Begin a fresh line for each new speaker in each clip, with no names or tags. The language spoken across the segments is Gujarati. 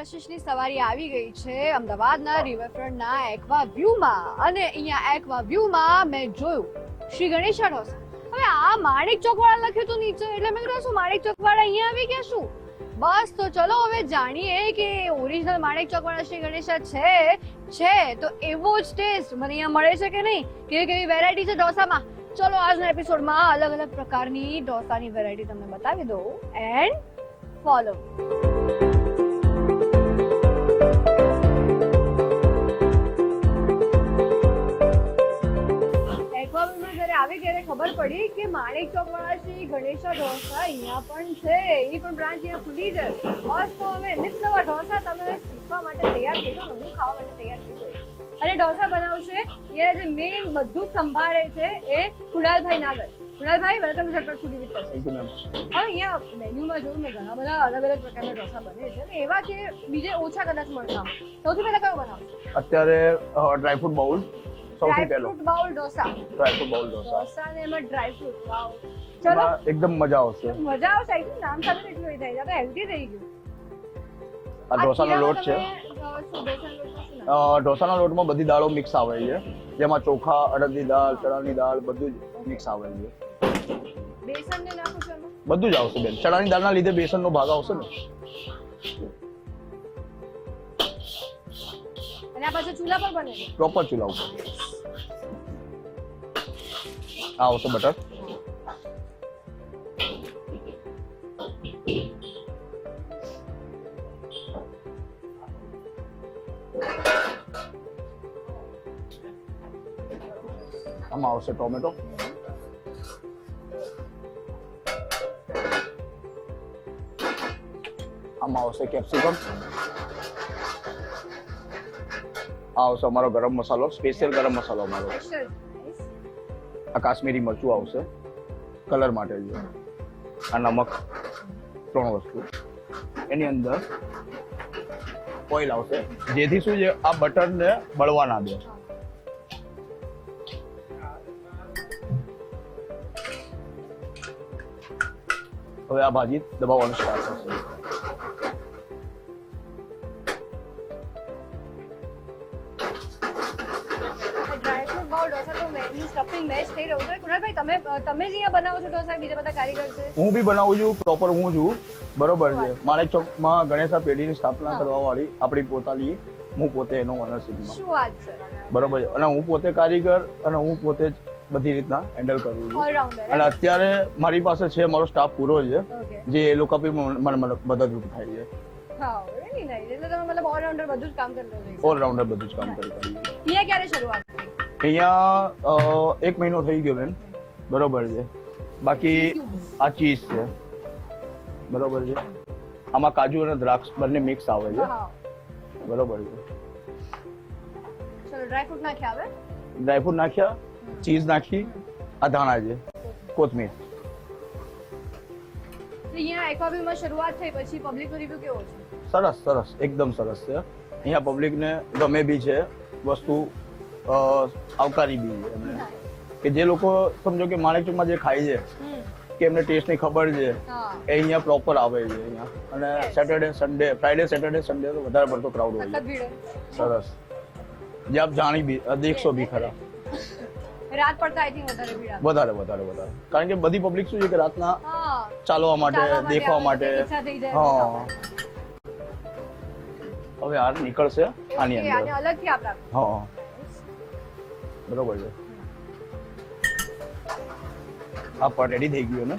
આશીષની સવારી આવી ગઈ છે અમદાવાદના રિવરફ્રન્ટના એક્વા વ્યૂમાં અને અહીંયા એક્વા વ્યૂમાં મેં જોયું શ્રી ગણેશા ઢોસા. હવે આ માણેક ચોકવાળા લખ્યું હતું નીચે એટલે મેં કીધું શું માણેક ચોકવાળા અહીંયા આવી ગયા શું? બસ તો ચલો હવે જાણીએ કે ઓરિજિનલ માણેક ચોકવાળા શ્રી ગણેશા છે તો એવો જ ટેસ્ટ મને અહીંયા મળે છે કે નહીં, કેવી કેવી વેરાયટી છે ઢોસામાં. ચલો આજના એપિસોડમાં અલગ અલગ પ્રકારની ઢોસાની વેરાયટી તમને બતાવી દઉં એન્ડ ફોલો. એક્વાવ્યુમાં જ્યારે આવી ત્યારે ખબર પડી કે માણેક ચોકવાળા શ્રી ગણેશા ઢોસા અહીંયા પણ છે, એ પણ બ્રાન્ચ અહીંયા ખુલી છે. બસ તો હવે નિત નવા ઢોસા તમે શીખવા માટે તૈયાર થઈ જાઓ, હું ખાવા માટે તૈયાર થઈ ગઈ. અને ઢોસા બનાવશે એ જે મેઇન બધું સંભાળે છે એ કુણાલભાઈ નાગર. કુણાલભાઈ welcome Jhatpat foodie with us.
Thank you ma'am.
હવે અહીંયા મેન્યુમાં જોયું મેં ઘણા બધા અલગ અલગ પ્રકારના ઢોસા બને છે અને એવા કે બીજે ઓછા કદાચ મળતા. સૌથી પહેલા કયો બનાવશો?
અત્યારે ડ્રાયફ્રૂટ બાઉલ સૌથી પહેલો.
Dry fruit bowl dosa.
Dry fruit bowl dosa.
Dosa ને એમાં ડ્રાયફ્રૂટ. વાવ. ચલો
એમાં એકદમ મજા આવશે.
મજા આવશે. એકદમ નામ સાથે એટલું એ થાય છે. આપણે હેલ્ધી થઈ ગયું.
આ ઢોસાનો લોટ છે. ઢોસાના લોટમાં બધી દાળો મિક્સ આવે છે, જેમાં ચોખા, અડદની દાળ, ચણાની દાળ બધું જ મિક્સ આવે છે.
બેસન ને નાખું છું એમાં?
બધું જ આવશે બેન. ચણાની દાળના લીધે બેસનનો ભાગ આવશે ને.
અને આ પાછું ચૂલા પર બને છે?
પ્રોપર ચૂલા ઉપર. આ આવશે બટર. આમાં આવશે ટોમેટો. આમાં આવશે કેપ્સિકમ. આ આવશે અમારો ગરમ મસાલો, સ્પેશિયલ ગરમ મસાલો અમારો. આ કાશ્મીરી મરચું આવશે કલર માટે છે. આ નમક, 3 વસ્તુ. એની અંદર ઓઇલ આવશે, જેથી શું છે આ બટરને બળવા ના દે. હવે આ ભાજી દબાવવાનું સ્ટાર્ટ થશે.
ડ્રાયફ્રૂટ બાઉલ ઢોસા તો મેની સ્ટફિંગ મેચ થઈ રહ્યું છે. કુણાલભાઈ તમે જ અહીંયા બનાવો છો ઢોસા, બીજા બધા કારીગર છે?
હું બી બનાવું છું, પ્રોપર હું છું. બરોબર છે. માણેક ચોકમાં ગણેશા પેઢીની સ્થાપના કરવા વાળી આપણી પોતાની, હું પોતે એનો ઓનરશીપમાં.
શું વાત છે.
બરોબર છે. અને હું પોતે કારીગર અને હું પોતે જ બધી રીતના હેન્ડલ કરું છું.
ઓલરાઉન્ડર.
અને અત્યારે મારી પાસે છે, મારો સ્ટાફ પૂરો છે,
ઓકે.
જે એ લોકો બી મને મદદરૂપ થાય છે.
હા, વેરી નાઈસ. એટલે તમે મતલબ ઓલરાઉન્ડર બધું જ કામ કરતા હોય.
ઓલરાઉન્ડર બધું જ કામ કરી.
અહીંયા ક્યારે શરૂઆત થઈ?
અહીંયા 1 મહિનો થઈ ગયો બેન. બરોબર છે. બાકી આ ચીઝ છે. બરોબર છે. આમાં કાજુ અને દ્રાક્ષ બંને મિક્સ આવે છે.
હા.
બરોબર છે.
ચલો ડ્રાયફ્રૂટ નાખ્યા હવે.
ડ્રાયફ્રૂટ નાખ્યા, ચીઝ નાખી, આ ધાણા છે, કોથમીર.
અહીંયા એક્વાવ્યુમાં શરૂઆત થઈ પછી પબ્લિકનો રિવ્યુ કેવો છે?
સરસ સરસ, એકદમ સરસ છે. અહીંયા પબ્લિકને ગમે બી છે વસ્તુ, આવકારી બી છે એમને. કે જે લોકો સમજો કે માણેક ચોકમાં જે ખાય છે કે એમને ટેસ્ટની ખબર છે,
હા.
એ અહીંયા પ્રોપર આવે છે અહીંયા. અને Saturday Sunday, Friday Saturday Sunday તો વધારે પડતો ક્રાઉડ હોય
સખત
છે.
ભીડ.
સરસ. જે આપ જાણી બી દેખશો બી ખરા.
રાત પડતા આઈ થિંક વધારે ભીડ આવે.
વધારે. કારણ કે બધી પબ્લિક શું છે કે રાતના
હા.
ચાલવા માટે, દેખવા
આવે,
માટે.
ઈચ્છા થઈ જાય.
હા. હવે આ નીકળશે આની
ઓકે, આને
અંદર.
અલગથી આપણે આપીએ.
હા. બરોબર છે. આ પણ રેડી થઈ ગયું ને.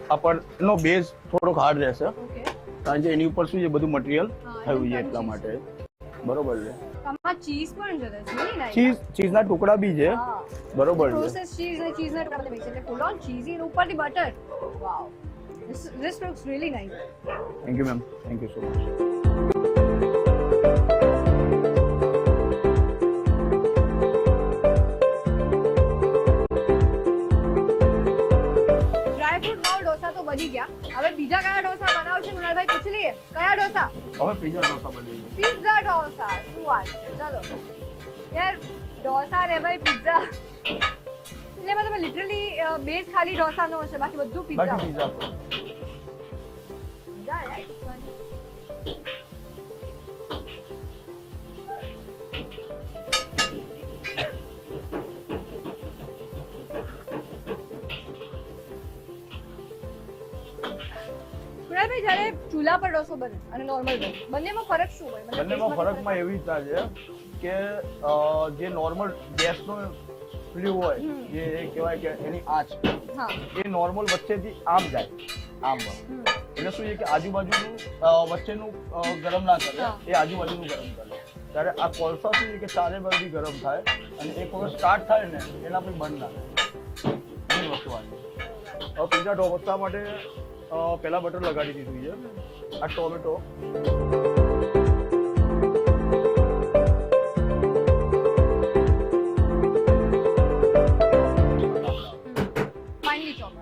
આ પણ નો બેઝ થોડોક હાર્ડ રહેશે,
ઓકે.
કારણ કે એની ઉપર શું છે બધું મટીરિયલ
હા,
થયું છે
એનું
એટલા
cheese.
માટે. બરોબર છે.
આમાં ચીઝ પણ છે. that's really nice.
ચીઝના ટુકડા બી છે.
હા.
બરોબર છે.
પ્રોસેસ ચીઝ અને ચીઝના ટુકડા મિક્સ એટલે ફૂલ ઓન ચીઝી અને ઉપરથી butter. Wow. This looks really nice.
Thank you ma'am. Thank you so much.
Dry fruit bowl dosa તો બની ગયા. હવે બીજા કયા ઢોસા બનાવશે કુણાલભાઈ પૂછી લઈએ. કયા ઢોસા?
હવે પિઝા ઢોસા બની ગયું.
પિઝા ઢોસા. શું વાત છે. ચલો યાર, ઢોસા ને ભાઈ પિઝા એટલે તમે લિટરલી બેઝ ખાલી ઢોસાનો હશે, બાકી બધું પિઝા.
બાકી પિઝા.
મજા આવે યાર. કુનાલભાઈ જ્યારે ચૂલા પર ઢોસો બને અને નોર્મલ બને બંનેમાં ફરક શું હોય? મતલબ
બંનેમાં
taste માં
ફરકમાં એવી રીતના છે કે જે નોર્મલ ગેસનો ફ્લ્યુ હોય જે કહેવાય કે એની આંચ
હા
એ નોર્મલ વચ્ચેથી આમ જાય આમ એટલે શું છે કે આજુબાજુનું વચ્ચેનું ગરમ ના કરે એ આજુબાજુનું ગરમ કરે ત્યારે આ કોલસા શું છે કે ચારે બાજુથી ગરમ થાય અને એક વખત સ્ટાર્ટ થાય ને એના પછી બંધ ના થાય એ વસ્તુ આવી હવે પીઝા ઢોસા માટે પહેલા બટર લગાડી દીધું છે આ ટોમેટો
finely chopped.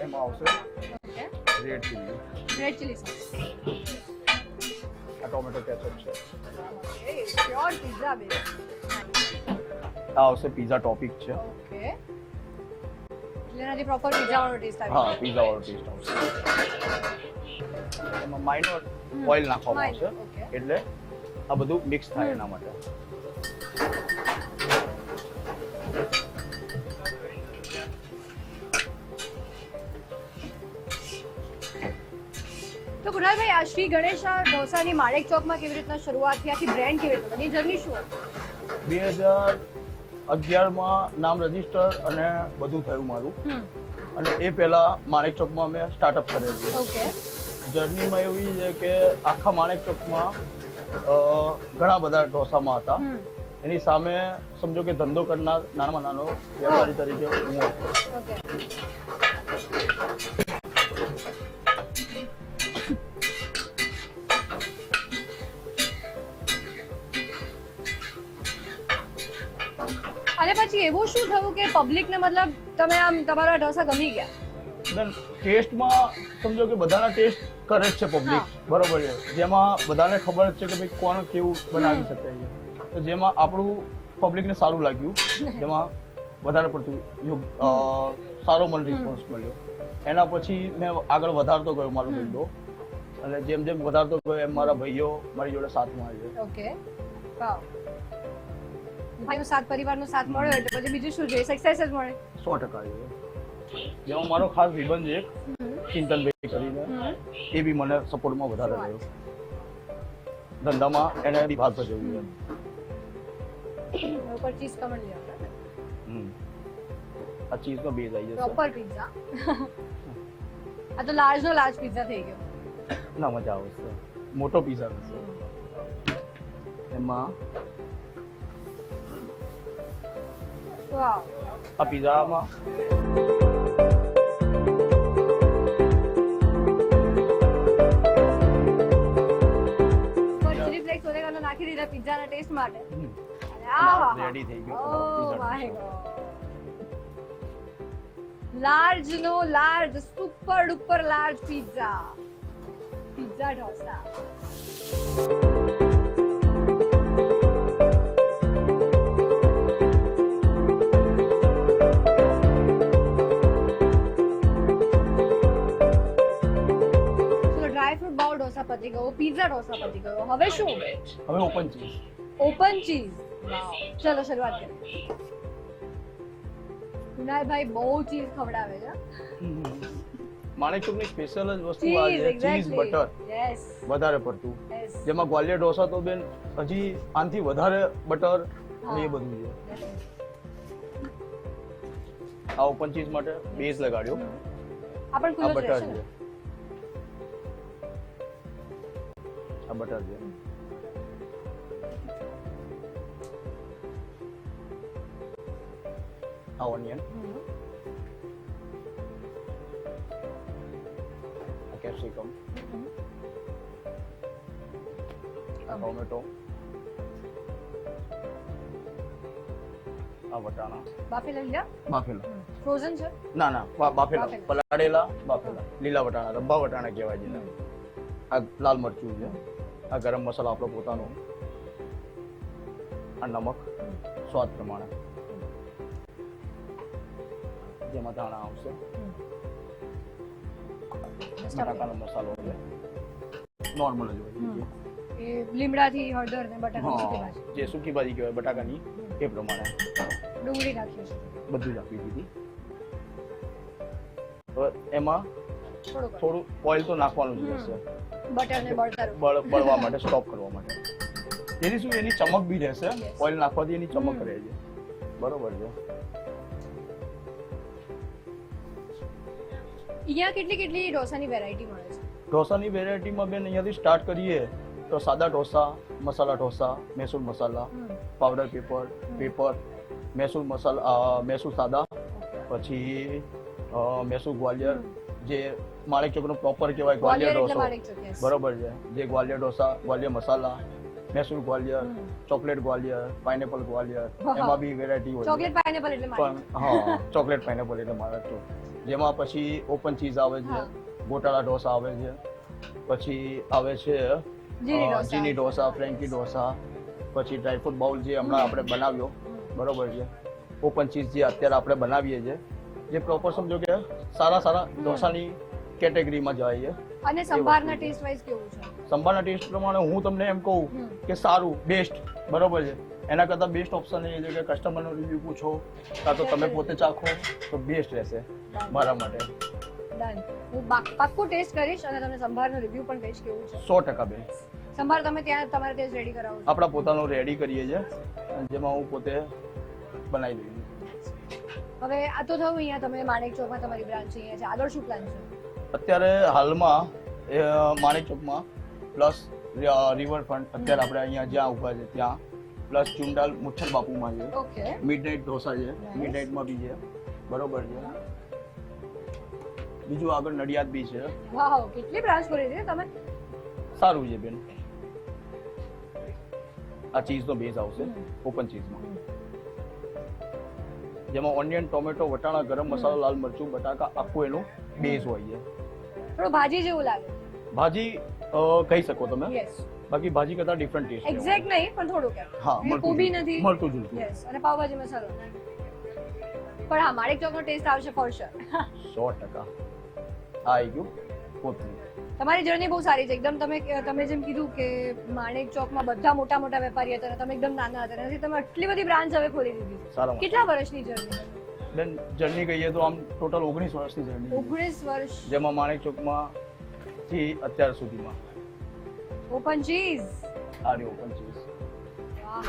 એમાં આવશે
Okay.
Red chilli
Red chili sauce.
આ ટોમેટો કેચઅપ છે
Okay. Pure pizza base.
આ આવશે પીઝા ટોપિક છે
Okay. એટલે એનાથી પ્રોપર પીઝા વાળો ટેસ્ટ આવે.
હા પીઝા વાળો ટેસ્ટ આવશે એમાં માઇનર ઓઇલ નાખવામાં આવશે
Minor, okay.
એટલે આ બધું મિક્સ થાય એના માટે
તો કુનાલભાઈ આ શ્રી ગણેશા ઢોસાની માણેક ચોકમાં કેવી રીતના શરૂઆત થઈ આખી બ્રાન્ડ કેવી રીતે બની જર્ની શું હતી?
2011માં નામ રજીસ્ટર અને બધું થયું મારું અને એ પહેલા માણેક ચોકમાં અમે સ્ટાર્ટઅપ કરેલું છે
ઓકે
જર્નીમાં એવી છે કે આખા માણેક ચોકમાં ઘણા બધા ઢોસામાં હતા એની સામે સમજો કે ધંધો કરનાર નાનામાં નાનો વેપારી તરીકે હું હતો
ઓકે અને પછી એવું શું થયું કે પબ્લિકને મતલબ તમે આમ તમારા ઢોસા ગમી ગયા?
બેન ટેસ્ટમાં સમજો કે બધાના ટેસ્ટ કરે જ છે પબ્લિક બરોબર છે જેમાં બધાને ખબર જ છે કે ભાઈ કોણ કેવું બનાવી શકે છે તો જેમાં આપણું પબ્લિકને સારું લાગ્યું જેમાં વધારે પડતું સારો મને રિસ્પોન્સ મળ્યો એના પછી મેં આગળ વધારતો ગયો મારો ધંધો અને જેમ જેમ વધારતો ગયો એમ મારા ભાઈઓ મારી જોડે સાથમાં આવ્યો
ઓકે વાવ ભાઈનો સાથ પરિવારનો સાથ મળ્યો એટલે પછી બીજું શું જોઈએ સક્સેસ જ મળે
100% આવ્યો જેમાં મારો ખાસ વિબંધ એક ચિંતનભાઈ કરીને એ બી મને સપોર્ટમાં વધારે રહ્યો ધંધામાં એને બી ભાગ ભજવ્યું
ઉપર ચીઝ કમળ લેવા
આ ચીઝનો બેઝ આવી જશે
પ્રોપર પિઝા આ તો લાર્જ નો લાર્જ પિઝા થઈ ગયો
ના મજા આવશે મોટો પીઝા હશે એમાં
વાવ
આ પીઝામાં
ચીલી ફ્લેક્સ ઓરેગાનો નાખી દીધા પિઝાના ટેસ્ટ માટે અને આહા
રેડી થઈ ગયો
oh
pizza
my god large no large super duper large pizza pizza dosa dry fruit bowl dosa પતી ગયો પિઝા ઢોસા પતી ગયો હવે શું
હવે ઓપન ચીઝ
ઓપન ચીઝ ચલો શરૂઆત કરીએ કુનાલભાઈ બહુ ચીઝ ખવડાવે છે
માણેકચોકની સ્પેશિયલ જ વસ્તુ આ છે ચીઝ બટર
યસ
વધારે પડતું
યસ
જેમાં ગ્વાલિયર ઢોસા તો બેન હજી આનથી વધારે બટર ને એ બધું છે આ ઓપન ચીઝ માટે બેઝ લગાડ્યો
આ પણ
આ
ખુલ્લો જ
બટર
રહેશે
છે
ને?
આ બટર છે આ ઓનિયન આ કેપ્સિકમ આ ટોમેટો આ વટાણા
બાફેલા લીલા
બાફેલા
ફ્રોઝન છે
ના ના બાફેલા
બાફેલા.
પલાળેલા બાફેલા લીલા વટાણા રબ્બા વટાણા કહેવાય છે આ લાલ મરચું છે આ ગરમ મસાલો આપણો પોતાનો આ નમક સ્વાદ પ્રમાણે જેમાં ધાણા આવશે બટાકાનો મસાલો છે નોર્મલ જ હોય
એ લીમડાથી હળદર ને બટાકા
હા
સૂકી ભાજી
જે સૂકી ભાજી કહેવાય બટાકાની એ પ્રમાણે
ડુંગળી નાખી છે
બધું જ આપી દીધી તો એમાં
થોડુંક
થોડું ઓઇલ તો નાખવાનું જ રહેશે
બટર ને બળતર
બળવા માટે, સ્ટોપ કરવા માટે. એની શું એની ચમક બી રહેશે, ઓઇલ નાખવાથી એની ચમક રહે છે. બરોબર છે.
અહીંયા કેટલી ઢોસાની વેરાયટી મળે છે?
ઢોસાની વેરાયટીમાં બેન અહીંયાથી સ્ટાર્ટ કરીએ તો સાદા ઢોસા, મસાલા ઢોસા, મૈસૂર મસાલા, પાવડર પેપર, મૈસૂર મસાલા, મૈસૂર સાદા, પછી મૈસૂર ગ્વાલિયર, જે માણેક ચોકનો પ્રોપર કહેવાય ગ્વાલિયર ઢોસો. બરોબર છે. જે ગ્વાલિયર ઢોસા, ગ્વાલિયર મસાલા, મૈસૂર ગ્વાલિયર, ચોકલેટ ગ્વાલિયર, પાઇનેપલ ગ્વાલિયર, એમાં બી વેરાયટી હોય.
ચોકલેટ પાઇનેપલ એટલે
પણ હા, ચોકલેટ પાઇનેપલ એટલે મહારાષ્ટ્ર. જેમાં પછી ઓપન ચીઝ આવે છે, ગોટાળા ઢોસા આવે છે, પછી આવે છે જીની ઢોસા, ફ્રેન્કી ઢોસા, પછી ડ્રાયફ્રૂટ બાઉલ જે હમણાં આપણે બનાવ્યો. બરોબર છે. ઓપન ચીઝ જે અત્યારે આપણે બનાવીએ છીએ, જે પ્રોપર સમજો કે સારા ઢોસાની કેટેગરીમાં જાય છે.
અને સંભારના ટેસ્ટ વાઇઝ કેવું છે?
સંભારના ટેસ્ટ પ્રમાણે હું તમને એમ કહું કે સારું, બેસ્ટ. બરોબર છે. એના કરતાં બેસ્ટ ઓપ્શન એ છે કે કસ્ટમરનો રિવ્યુ પૂછો કાં તો તમે પોતે ચાખો તો બેસ્ટ રહેશે મારા માટે.
ડન. હું પાક્કું ટેસ્ટ કરીશ અને તમને સંભારનો રિવ્યુ પણ કહીશ કેવું છે.
100% બેન.
સંભાર તમે ત્યાં તમારે ટેસ્ટ રેડી કરાવો છો?
આપણા પોતાનું રેડી કરીએ છીએ, જેમાં હું પોતે બનાવી દઉં.
હવે આ તો થયું અહીંયા તમે માણેક ચોકમાં તમારી બ્રાન્ચ અહીંયા છે, આગળ શું પ્લાન છે?
અત્યારે હાલમાં માણેક ચોકમાં પ્લસ રિવરફ્રન્ટ, અત્યારે આપણે અહીંયા જ્યાં ઊભા છે ત્યાં, પ્લસ ચુંડાલ મુચ્છર બાપુમાં છે.
ઓકે.
મિડનાઇટ ઢોસા છે, મિડનાઇટમાં બી છે. બરોબર છે. બીજું આગળ નડિયાદ બી છે.
વાવ, કેટલી બ્રાન્ચ ખોલી છે તમે?
સારું છે બેન. આ ચીઝનો બેઝ આવશે ઓપન ચીઝમાં, જેમાં ઓનિયન, ટોમેટો, વટાણા, ગરમ મસાલો, લાલ મરચું, બટાકા આખું એનું બેઝ હોય છે.
થોડું ભાજી જેવું લાગે.
ભાજી કહી શકો તમે.
યસ.
બાકી ભાજી કરતા ડિફરન્ટ ટેસ્ટ.
એક્ઝેક્ટ નહીં પણ થોડું કે.
હા,
કોબી નથી.
મળતું જુલતું.
યસ. અને પાવભાજી મસાલો. પણ હા, માણેક ચોકનો ટેસ્ટ આવશે ફોર શ્યોર.
100%. આવી ગયું કોથમીર.
તમારી જર્ની બહુ સારી છે એકદમ. તમે જેમ કીધું કે માણેક ચોકમાં બધા મોટા વેપારી હતા અને તમે એકદમ નાના હતા, એનાથી તમે આટલી બધી બ્રાન્ચ હવે ખોલી દીધી.
સારા.
કેટલા વર્ષની જર્ની?
બેન જર્ની કહીએ તો આમ ટોટલ 19 વર્ષની જર્ની.
19 વર્ષ.
જેમાં માણેક ચોકમાં થી અત્યાર સુધીમાં
ઓપન ચીઝ.
આ રહ્યો ઓપન ચીઝ.
વાહ.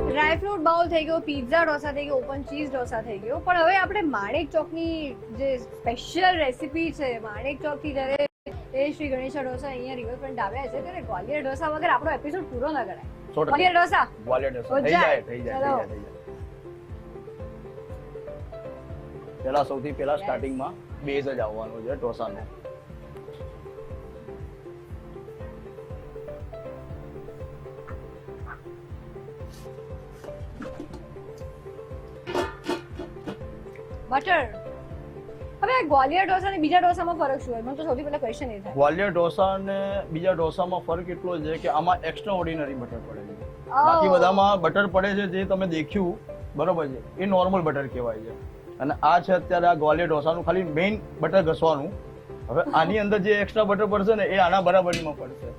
ડ્રાયફ્રૂટ બાઉલ થઈ ગયો, પિઝા ઢોસા થઈ ગયો, ઓપન ચીઝ ઢોસા થઈ ગયો. પણ હવે આપણે માણેક ચોકની જે સ્પેશિયલ રેસીપી છે, માણેક ચોકથી જ્યારે એ શ્રી ગણેશા ઢોસા અહીંયા રિવરફ્રન્ટ આવ્યા છે ત્યારે ગ્વાલિયર ઢોસા વગર આપણો એપિસોડ પૂરો ના કરાય. ગ્વાલિયર ઢોસા.
ગ્વાલિયર ઢોસા થઈ જાય. પેલા સૌથી પહેલા સ્ટાર્ટિંગમાં બેઝ જ આવવાનો છે ઢોસાનો.
બટર. હવે ગ્વાલિયર ઢોસા અને બીજા ઢોસામાં ફરક શું હોય? મને તો સૌથી પહેલા ક્વેશ્ચન એ થાય.
ગ્વાલિયર ઢોસા અને બીજા ઢોસામાં ફરક એટલો છે કે આમાં એક્સ્ટ્રા ઓર્ડિનરી બટર પડે છે. બાકી બધામાં બટર પડે છે જે તમે દેખ્યું, બરોબર છે, એ નોર્મલ બટર કહેવાય છે. અને આ છે અત્યારે આ ગ્વાલિયર ઢોસાનું ખાલી મેઇન બટર ઘસવાનું. હવે આની અંદર જે એક્સ્ટ્રા બટર પડશે ને એ આના બરાબરીમાં પડશે.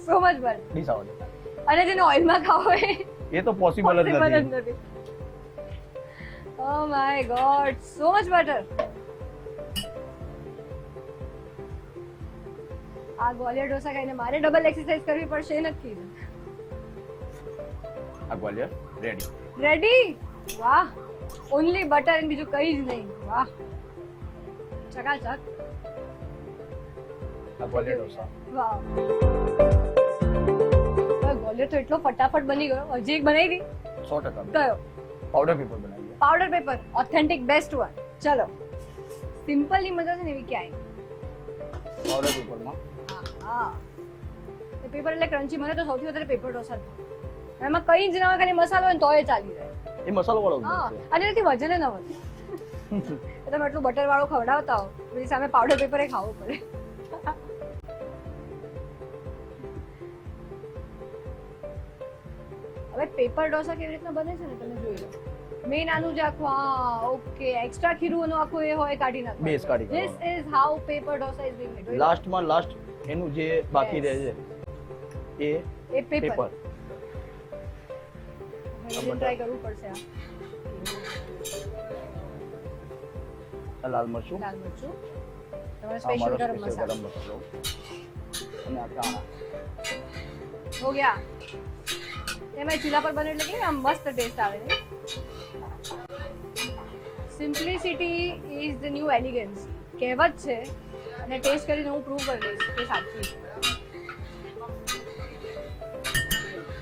So much butter.
ડિસાઉડ.
અને જેને ઓઇલમાં ખાવો હોય
એ તો પોસિબલ જ નથી.
Oh my god, so much butter. આ ગ્વાલિયર ઢોસા ખાઈને મારે ડબલ એક્સરસાઇઝ કરવી પડશે એ નથી.
આ ગ્વાલિયર રેડી.
રેડી. વાહ. ઓન્લી બટર અને બીજું કઈ જ નહીં. વાહ. ચકાચક.
આ ગ્વાલિયર ઢોસા.
વાહ. ગ્વાલિયર તો એટલો ફટાફટ બની ગયો. હજી એક બનાવી દી.
100%.
કયો?
પાવડર પેપર બનાવીએ.
Powder paper, authentic best one. ચલો. સિમ્પલ ની મજા છે ને એવી ક્યાંય.
પાવડર પેપરમાં.
હા. એ પેપર એટલે ક્રન્ચી. મને તો સૌથી વધારે પેપર ઢોસા જ. એમાં કઈ જ ના હોય, ખાલી મસાલો હોય ને તોય ચાલી જાય.
એ મસાલો વાળો
હા. અને એનાથી વજન ન વધે. તમે એટલું બટર વાળું ખવડાવતા હો, પછી સામે પાવડર પેપર એ ખાવું પડે. હવે પેપર ઢોસા કેવી રીતના બને છે ને તમે જોઈ લો. મેન આનું જ આખું ઓકે એક્સ્ટ્રા ખીરુંનું આખું એ હોય કાઢી નાખો.
બેઝ કાઢી
This is how paper dosa is being made.
લાસ્ટમાં લાસ્ટ એનું જે બાકી રહે છે એ
એ પેપર
પેપર
ટ્રાય કરવું પડશે આ
લાલ મરચું
લાલ મરચું તમારો
આ
સ્પેશિયલ
અમારો
ગરમ
સ્પેશિયલ
મસાલો
ગરમ મસાલો અને આ ધાણા
હો ગયા એમાં ચૂલા પર બને એટલે કે આમ મસ્ત ટેસ્ટ આવે છે simplicity is the new elegance કહેવત છે અને ટેસ્ટ કરીને હું પ્રૂવ કરી દઈશ કે સાચું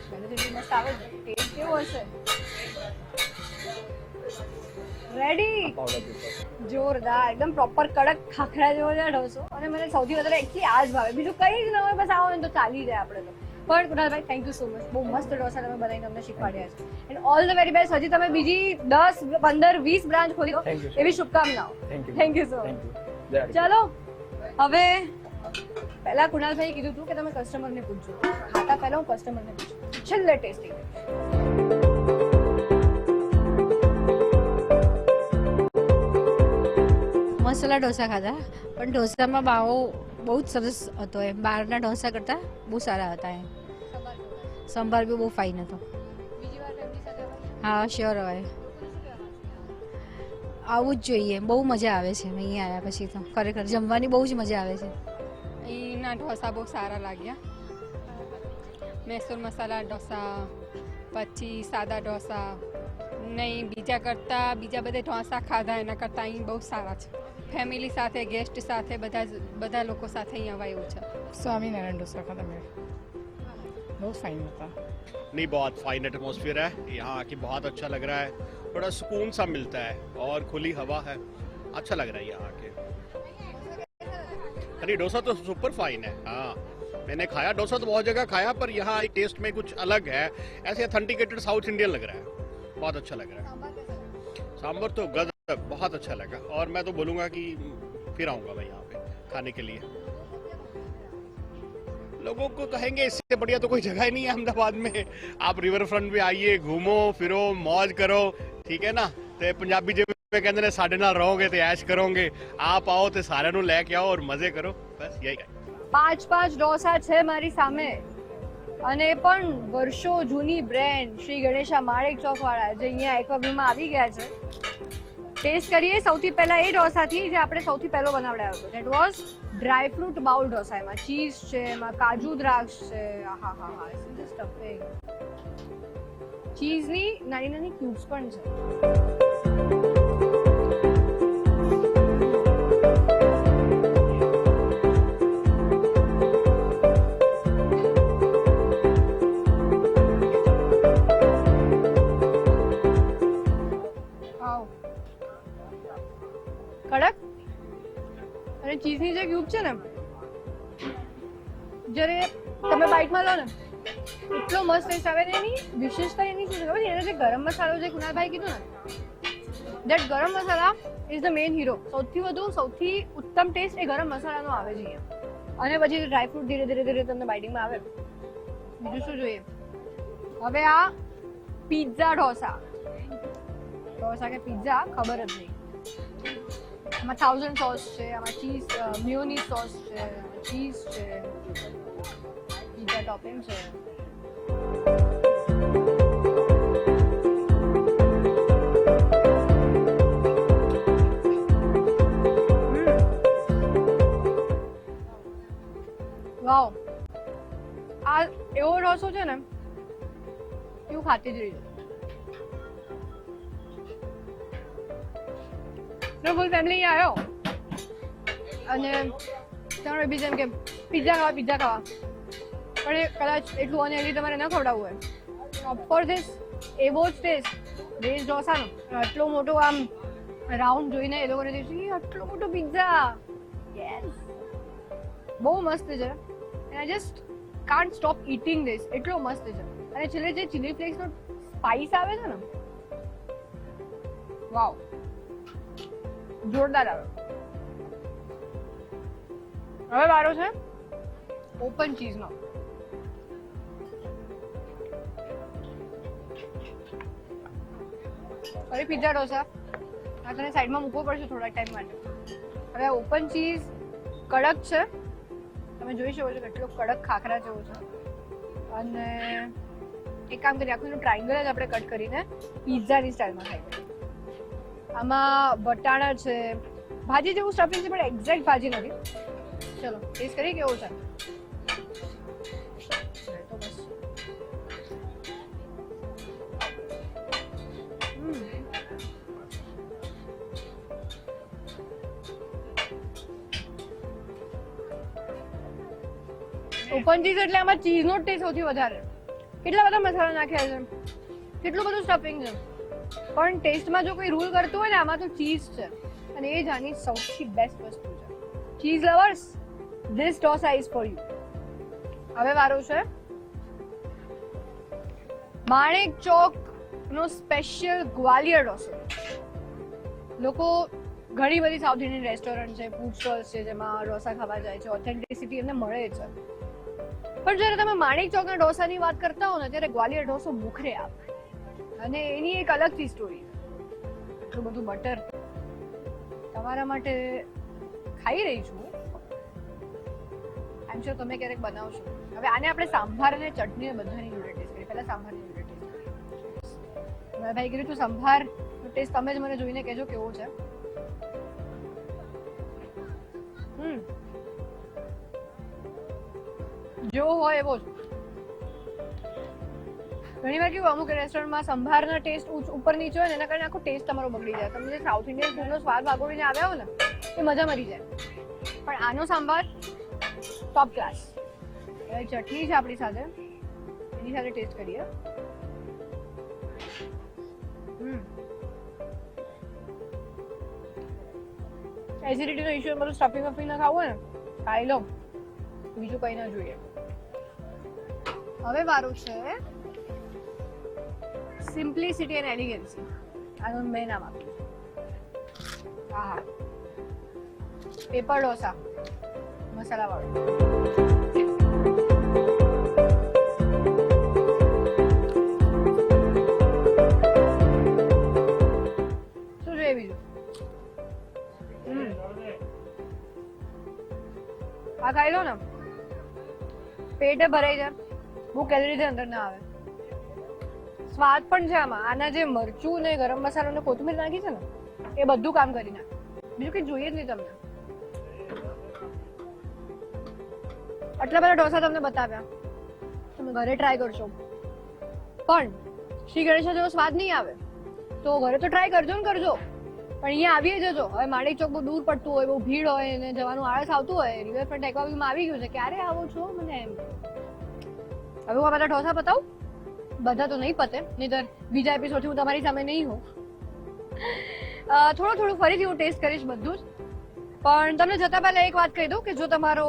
છે મને તો એટલી મસ્ત આવે છે ટેસ્ટ કેવો હશે રેડી
પાવડર પેપર
જોરદાર એકદમ પ્રોપર કડક ખાખરા જેવો છે ઢોસો અને મને સૌથી વધારે એકથી આ જ ભાવે બીજું કંઈ જ ન હોય બસ આવો ને તો ચાલી જાય આપણે તો પણ Kunalbhai thank you so much બહુ મસ્ત ઢોસા તમે બનાવીને અમને શીખવાડ્યા છે and all the very best હજી તમે બીજી 10 15 20 બ્રાન્ચ ખોલી દો
Thank you, sir.
એવી શુભકામનાઓ
thank you
thank you so
thank
much
you
ચલો હવે પહેલા કુણાલભાઈ કીધું હતું કે તમે કસ્ટમરને પૂછજો ખાતા પહેલા હું કસ્ટમરને પૂછું છેલ્લે ટેસ્ટિંગ મસાલા ઢોસા ખાધા પણ ઢોસામાં ભાવો બહુ જ સરસ હતો એમ બહારના ઢોસા કરતાં બહુ સારા હતા એમ સંભાર બી બહુ ફાઇન હતો હા શ્યોર હવે આવું જ જોઈએ બહુ મજા આવે છે અહીંયા આવ્યા પછી તો ખરેખર જમવાની બહુ જ મજા આવે છે
અહીંના ઢોસા બહુ સારા લાગ્યા મૈસૂર મસાલા ઢોસા પછી સાદા ઢોસા નહીં બીજા કરતાં બીજા બધા ઢોસા ખાધા એના કરતાં અહીં બહુ સારા છે ફેમિલી સાથે ગેસ્ટ સાથે બધા લોકો સાથે અહીં અવાયું છે
स्वामीनारायण डोसा खाता मेरे बहुत फाइन होता
नहीं बहुत फाइन एटमॉस्फेयर है यहाँ आके बहुत अच्छा लग रहा है थोड़ा सुकून सा मिलता है और खुली हवा है अच्छा लग रहा है यहाँ आके अरे डोसा तो सुपर फाइन है हाँ मैंने खाया डोसा तो बहुत जगह खाया पर यहाँ टेस्ट में कुछ अलग है ऐसे ऑथेंटिकेटेड साउथ इंडियन लग रहा है बहुत अच्छा लग रहा है सांभर तो गजब बहुत अच्छा लगा और मैं तो बोलूँगा कि फिर आऊँगा मैं यहाँ पे खाने के लिए लोगों को कहेंगे इससे बढ़िया तो कोई जगह ही नहीं है अहमदाबाद में आप रिवर फ्रंट पे आइए घूमो फिरो मौज करो ठीक है ना तो पंजाबी जे कहते ने साडे नाल रहोगे तो ऐश करोगे आप आओ तो सारे नु लेके आओ और मजे करो बस यही कहें
5 ઢોસા છે મારી સામે અને એ પણ વર્ષો જૂની બ્રેન્ડ શ્રી ગણેશા માણેક ચોક વાળા જે અહીંયા એક્વાવ્યુમાં આવી ગયા છે ટેસ્ટ કરીએ સૌથી પહેલા એ ઢોસાથી જે આપણે સૌથી પહેલો બનાવડાયો હતો that was dry fruit bowl dosa એમાં ચીઝ છે એમાં કાજુ દ્રાક્ષ છે હા હા હા સ્ટફિંગ ચીઝની નાની નાની ક્યુબ્સ પણ છે કડક અને ચીઝની જે ક્યુબ છે ને જ્યારે તમે બાઈટમાં લો ને એટલો મસ્ત ટેસ્ટ આવે ને એની વિશેષતા એની શું છે ખબર છે એનો જે ગરમ મસાલો જે કુણાલભાઈ કીધું ને દેટ ગરમ મસાલા ઇઝ ધ મેઇન હીરો સૌથી ઉત્તમ ટેસ્ટ એ ગરમ મસાલાનો આવે છે અહીંયા અને પછી ડ્રાય ફ્રૂટ ધીરે ધીરે ધીરે તમને બાઇટિંગમાં આવે બીજું શું જોઈએ હવે આ પિઝા ઢોસા કે પિઝા ખબર જ નહીં આમાં 1000 સોસ છે આમાં ચીઝ મિયોની સોસ છે ચીઝ છે પિઝા ટોપિંગ છે વાવ આ એવો ઢોસો છે ને એવું ખાતી જ રહી ફૂલ ફેમિલી અહીંયા આવ્યો અને તમારે બીજા એમ કે પિઝા ખાવા પણ એ કદાચ એટલું અનહેલ્ધી તમારે ન ખવડાવવું હોય ઓફકોર્સ ધીસ એવો જ ટેસ્ટ વેજ ઢોસાનો આટલો મોટો આમ રાઉન્ડ જોઈને એ લોકોને થયું આટલો મોટો પિઝા યસ બહુ મસ્ત છે and I just can't stop eating this એટલો મસ્ત છે અને છેલ્લે જે ચીલી ફ્લેક્સનો સ્પાઇસ આવે છે ને વાવ જોરદાર આવે હવે વારો છે ઓપન ચીઝનો ફરી પિઝા ઢોસા. આ તને સાઈડમાં મૂકવો પડશે થોડા ટાઈમ માટે. હવે ઓપન ચીઝ કડક છે, તમે જોઈ શકો છો કેટલો કડક ખાખરા જેવો છે. અને એક કામ કરીએ, આખું ટ્રાયંગલ જ આપણે કટ કરીને પિઝાની સ્ટાઇલમાં ખાઈએ. આમાં વટાણા છે, ભાજી જેવું સ્ટફિંગ છે પણ એક્ઝેક્ટ ભાજી નથી. ચલો ટેસ્ટ કરીએ કેવું છે. તો બસ ઓપન ચીઝ એટલે આમાં ચીઝનો ટેસ્ટ સૌથી વધારે. કેટલા બધા મસાલા નાખ્યા છે, કેટલું બધું સ્ટફિંગ છે, પણ ટેસ્ટમાં જો કોઈ રૂલ કરતું હોય ને આમાં તો ચીઝ છે. અને એ જ આની સૌથી બેસ્ટ વસ્તુ છે. Cheese lovers, this dosa is for you. હવે વારો છે માણેક ચોક નો સ્પેશિયલ ગ્વાલિયર ઢોસો. લોકો ઘણી બધી સાઉથ ઇન્ડિયન રેસ્ટોરન્ટ છે, ફૂડ સ્ટોલ્સ છે જેમાં ઢોસા ખાવા જાય છે, ઓથેન્ટિસિટી એમને મળે છે. પણ જ્યારે તમે માણેક ચોકના ઢોસાની વાત કરતા હો ને ત્યારે ગ્વાલિયર ઢોસો મુખરે આપે. અને એની એક અલગથી સ્ટોરી. એટલું બધું બટર તમારા માટે ખાઈ રહી છું. આઈ એમ શ્યોર તમે ક્યારેક બનાવશો. હવે આને આપણે સાંભાર અને ચટણી બધાની જોડે ટેસ્ટ કરીએ. પહેલા સાંભારની જોડે ટેસ્ટ કરીએ. મારા ભાઈ કીધું તું સંભારનો ટેસ્ટ તમે જ મને જોઈને કહેજો કેવો છે. જો હોય એવો જ. ઘણી વાર કેવું અમુક રેસ્ટોરન્ટમાં સંભારના ટેસ્ટ ઉપર નીચે હોય ને એના કારણે આખો ટેસ્ટ તમારો બગડી જાય. તમે જે સાઉથ ઇન્ડિયન ફૂડનો સ્વાદ વાગોળીને આવ્યા હો ને એ મજા મરી જાય. પણ આનો સાંભાર ટોપ ક્લાસ. હવે ચટણી છે આપણી સાથે, એની સાથે ટેસ્ટ કરીએ. એસિડિટીનો ઇશ્યુ બધું સ્ટફિંગ વફિંગ ના ખાવું હોય ને ખાઈ લો, બીજું કંઈ ના જોઈએ. હવે વારો છે સિમ્પ્લિસિટી એન્ડ એલિગન્સી. આનું મેં નામ આપ્યું. હા, પેપર ઢોસા મસાલા વાળો. શું જોઈએ બીજું? આ ખાઈ લો ને, પેટે ભરાઈ જાય, બહુ કેલરી અંદર ના આવે. સ્વાદ પણ છે આમાં. આના જે મરચું ને ગરમ મસાલો ને કોથમીર નાખી છે ને એ બધું કામ કરી નાખે. બીજું કંઈ જોઈએ જ નહીં તમને. આટલા બધા ઢોસા તમને બતાવ્યા, તમે ઘરે ટ્રાય કરશો. પણ શ્રી ગણેશ જેવો સ્વાદ નહીં આવે તો ઘરે તો ટ્રાય કરજો ને કરજો. પણ અહીંયા આવી જજો. હવે માણેક ચોક બહુ દૂર પડતું હોય, બહુ ભીડ હોય ને જવાનું આળસ આવતું હોય, રિવરફ્રન્ટ એક્વાવ્યુમાં આવી ગયું છે, ક્યારે આવો છો મને એમ. હવે હું આ બધા ઢોસા બતાવું. બધા તો નહીં પતે, નહીંતર બીજા એપિસોડથી હું તમારી સામે નહીં હોઉં. થોડું થોડું ફરીથી હું ટેસ્ટ કરીશ બધું જ. પણ તમને જતા પહેલા એક વાત કહી દઉં કે જો તમારો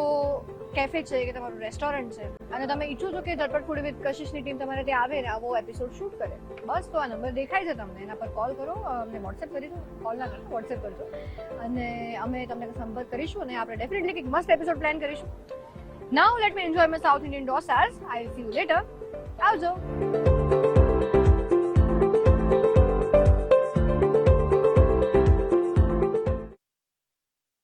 કેફે છે કે તમારું રેસ્ટોરન્ટ છે અને તમે ઈચ્છો છો કે ઝટપટ ફૂડ વિથ કશિશની ટીમ તમારે ત્યાં આવે ને આવો એપિસોડ શૂટ કરે, બસ તો આ નંબર દેખાય છે તમને, એના પર કોલ કરો, અમને વોટ્સએપ કરી દો. કોલ ના કરો, વોટ્સએપ કરજો અને અમે તમને સંપર્ક કરીશું અને આપણે ડેફિનેટલી એક મસ્ત એપિસોડ પ્લાન કરીશું. Now let me enjoy my South Indian dosas. I will see you later. આવજો.